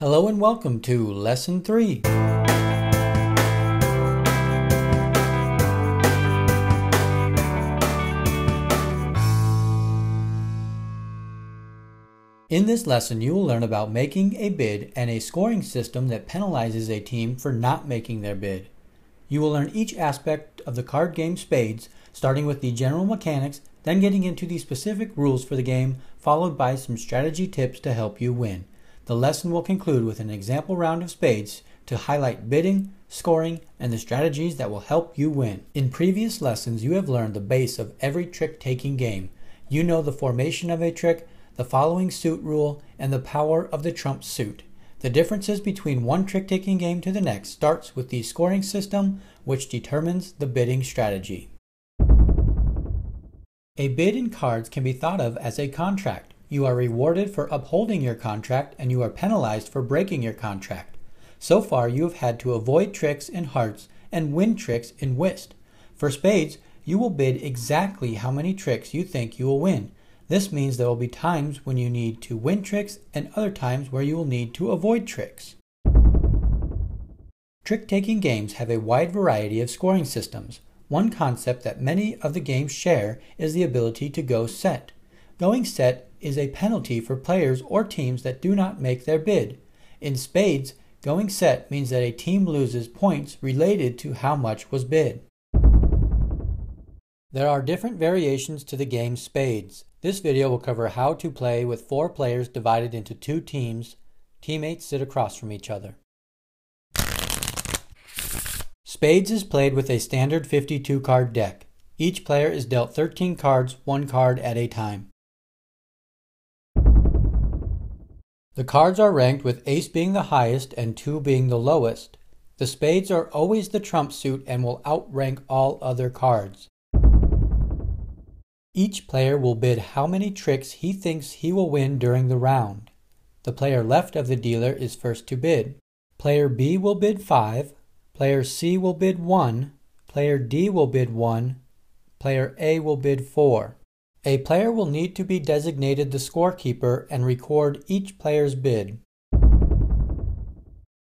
Hello and welcome to Lesson 3. In this lesson, you will learn about making a bid and a scoring system that penalizes a team for not making their bid. You will learn each aspect of the card game Spades, starting with the general mechanics, then getting into the specific rules for the game, followed by some strategy tips to help you win. The lesson will conclude with an example round of Spades to highlight bidding, scoring, and the strategies that will help you win. In previous lessons, you have learned the base of every trick-taking game. You know the formation of a trick, the following suit rule, and the power of the trump suit. The differences between one trick-taking game to the next starts with the scoring system, which determines the bidding strategy. A bid in cards can be thought of as a contract. You are rewarded for upholding your contract and you are penalized for breaking your contract. So far, you have had to avoid tricks in hearts and win tricks in whist. For spades, you will bid exactly how many tricks you think you will win. This means there will be times when you need to win tricks and other times where you will need to avoid tricks. Trick-taking games have a wide variety of scoring systems. One concept that many of the games share is the ability to go set. Going set is a penalty for players or teams that do not make their bid. In spades, going set means that a team loses points related to how much was bid. There are different variations to the game Spades. This video will cover how to play with 4 players divided into 2 teams. Teammates sit across from each other. Spades is played with a standard 52 card deck. Each player is dealt 13 cards, 1 card at a time. The cards are ranked with ace being the highest and 2 being the lowest. The spades are always the trump suit and will outrank all other cards. Each player will bid how many tricks he thinks he will win during the round. The player left of the dealer is first to bid. Player B will bid 5, player C will bid 1, player D will bid 1, player A will bid 4. A player will need to be designated the scorekeeper and record each player's bid.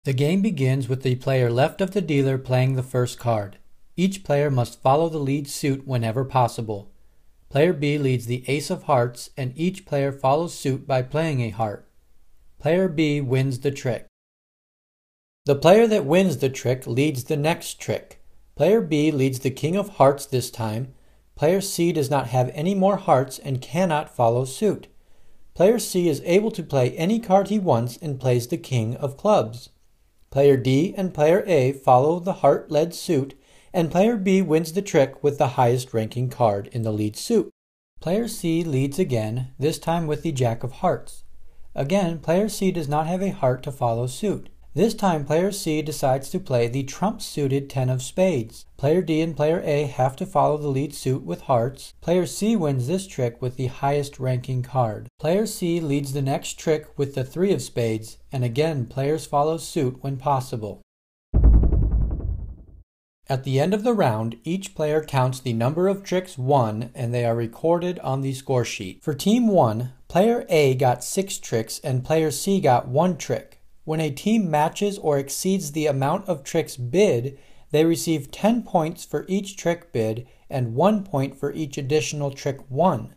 The game begins with the player left of the dealer playing the first card. Each player must follow the lead suit whenever possible. Player B leads the ace of hearts and each player follows suit by playing a heart. Player B wins the trick. The player that wins the trick leads the next trick. Player B leads the king of hearts this time. Player C does not have any more hearts and cannot follow suit. Player C is able to play any card he wants and plays the king of clubs. Player D and player A follow the heart-led suit, and player B wins the trick with the highest ranking card in the lead suit. Player C leads again, this time with the jack of hearts. Again, player C does not have a heart to follow suit. This time, player C decides to play the trump-suited 10 of spades. Player D and player A have to follow the lead suit with hearts. Player C wins this trick with the highest ranking card. Player C leads the next trick with the 3 of spades, and again, players follow suit when possible. At the end of the round, each player counts the number of tricks won, and they are recorded on the score sheet. For Team 1, player A got 6 tricks and player C got 1 trick. When a team matches or exceeds the amount of tricks bid, they receive 10 points for each trick bid and 1 point for each additional trick won.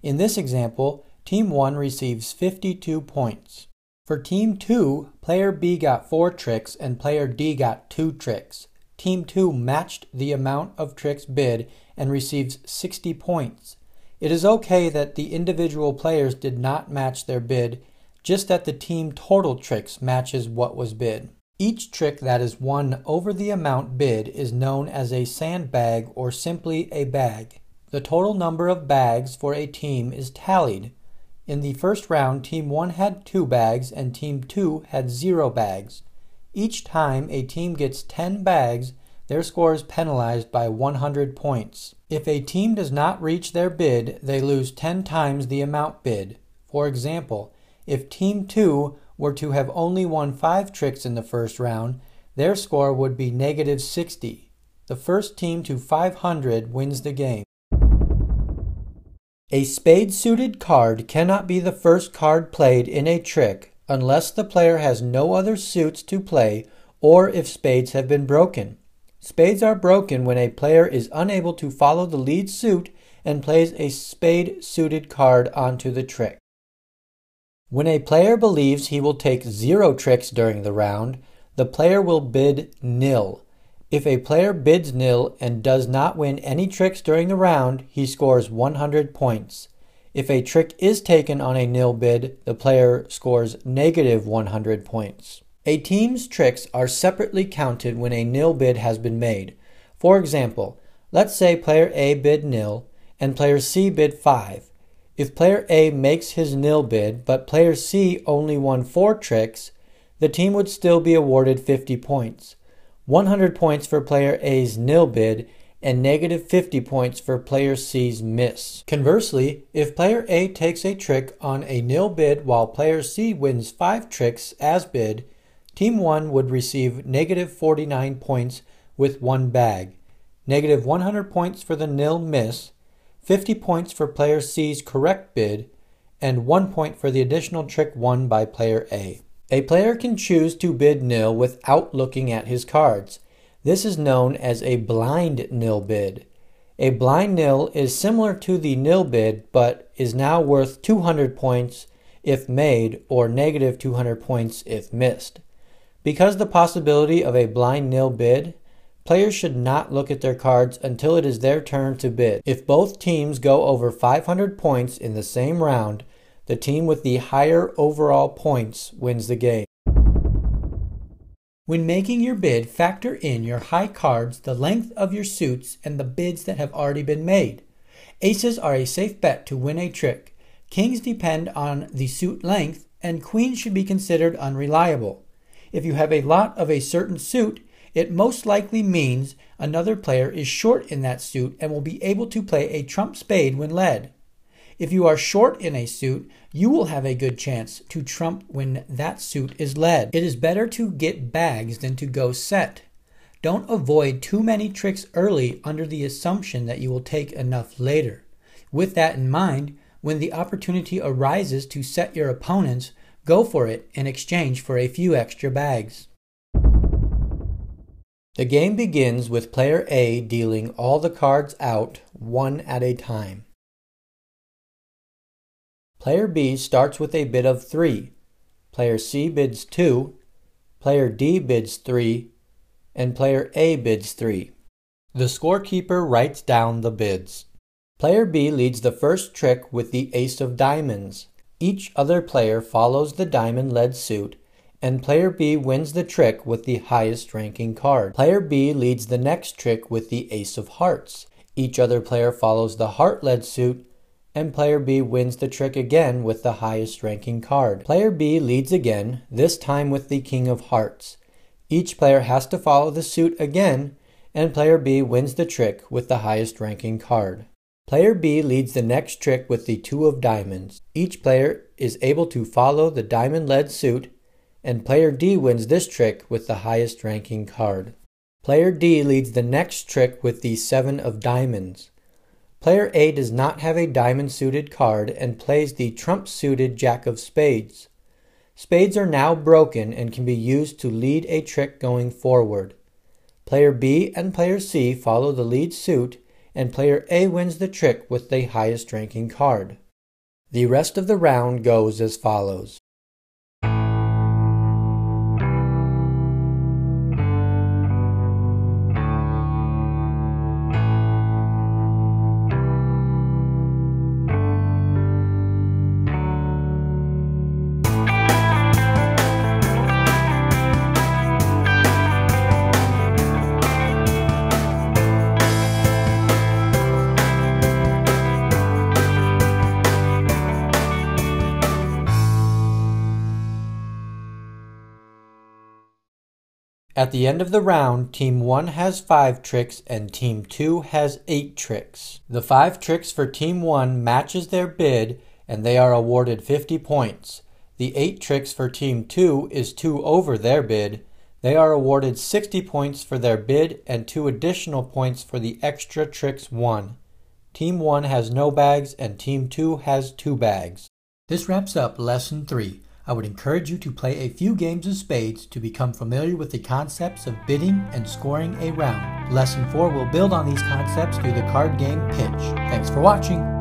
In this example, Team 1 receives 52 points. For Team 2, player B got 4 tricks and player D got 2 tricks. Team 2 matched the amount of tricks bid and receives 60 points. It is okay that the individual players did not match their bid, just that the team total tricks matches what was bid. Each trick that is won over the amount bid is known as a sandbag or simply a bag. The total number of bags for a team is tallied. In the first round, Team 1 had 2 bags and Team 2 had 0 bags. Each time a team gets 10 bags, their score is penalized by 100 points. If a team does not reach their bid, they lose 10 times the amount bid. For example, if Team 2 were to have only won 5 tricks in the first round, their score would be -60. The first team to 500 wins the game. A spade-suited card cannot be the first card played in a trick unless the player has no other suits to play or if spades have been broken. Spades are broken when a player is unable to follow the lead suit and plays a spade-suited card onto the trick. When a player believes he will take 0 tricks during the round, the player will bid nil. If a player bids nil and does not win any tricks during the round, he scores 100 points. If a trick is taken on a nil bid, the player scores negative 100 points. A team's tricks are separately counted when a nil bid has been made. For example, let's say player A bid nil and player C bid 5. If player A makes his nil bid but player C only won 4 tricks, the team would still be awarded 50 points. 100 points for player A's nil bid and negative 50 points for player C's miss. Conversely, if player A takes a trick on a nil bid while player C wins 5 tricks as bid, Team 1 would receive negative 49 points with 1 bag, negative 100 points for the nil miss, 50 points for player C's correct bid, and 1 point for the additional trick won by player A. A player can choose to bid nil without looking at his cards. This is known as a blind nil bid. A blind nil is similar to the nil bid but is now worth 200 points if made or negative 200 points if missed. Because the possibility of a blind nil bid, players should not look at their cards until it is their turn to bid. If both teams go over 500 points in the same round, the team with the higher overall points wins the game. When making your bid, factor in your high cards, the length of your suits, and the bids that have already been made. Aces are a safe bet to win a trick. Kings depend on the suit length, and queens should be considered unreliable. If you have a lot of a certain suit, it most likely means another player is short in that suit and will be able to play a trump spade when led. If you are short in a suit, you will have a good chance to trump when that suit is led. It is better to get bags than to go set. Don't avoid too many tricks early under the assumption that you will take enough later. With that in mind, when the opportunity arises to set your opponents, go for it in exchange for a few extra bags. The game begins with player A dealing all the cards out, one at a time. Player B starts with a bid of 3. Player C bids 2. Player D bids 3. And player A bids 3. The scorekeeper writes down the bids. Player B leads the first trick with the ace of diamonds. Each other player follows the diamond-led suit, and player B wins the trick with the highest ranking card. Player B leads the next trick with the ace of hearts. Each other player follows the heart-led suit, and player B wins the trick again with the highest ranking card. Player B leads again, this time with the king of hearts. Each player has to follow the suit again, and player B wins the trick with the highest ranking card. Player B leads the next trick with the 2 of diamonds. Each player is able to follow the diamond-led suit, and player D wins this trick with the highest ranking card. Player D leads the next trick with the 7 of diamonds. Player A does not have a diamond-suited card and plays the trump-suited jack of spades. Spades are now broken and can be used to lead a trick going forward. Player B and player C follow the lead suit, and player A wins the trick with the highest ranking card. The rest of the round goes as follows. At the end of the round, Team 1 has 5 tricks and Team 2 has 8 tricks. The 5 tricks for Team 1 matches their bid and they are awarded 50 points. The 8 tricks for Team 2 is 2 over their bid. They are awarded 60 points for their bid and 2 additional points for the extra tricks won. Team 1 has no bags and Team 2 has 2 bags. This wraps up Lesson 3. I would encourage you to play a few games of spades to become familiar with the concepts of bidding and scoring a round. Lesson 4 will build on these concepts through the card game Pitch. Thanks for watching.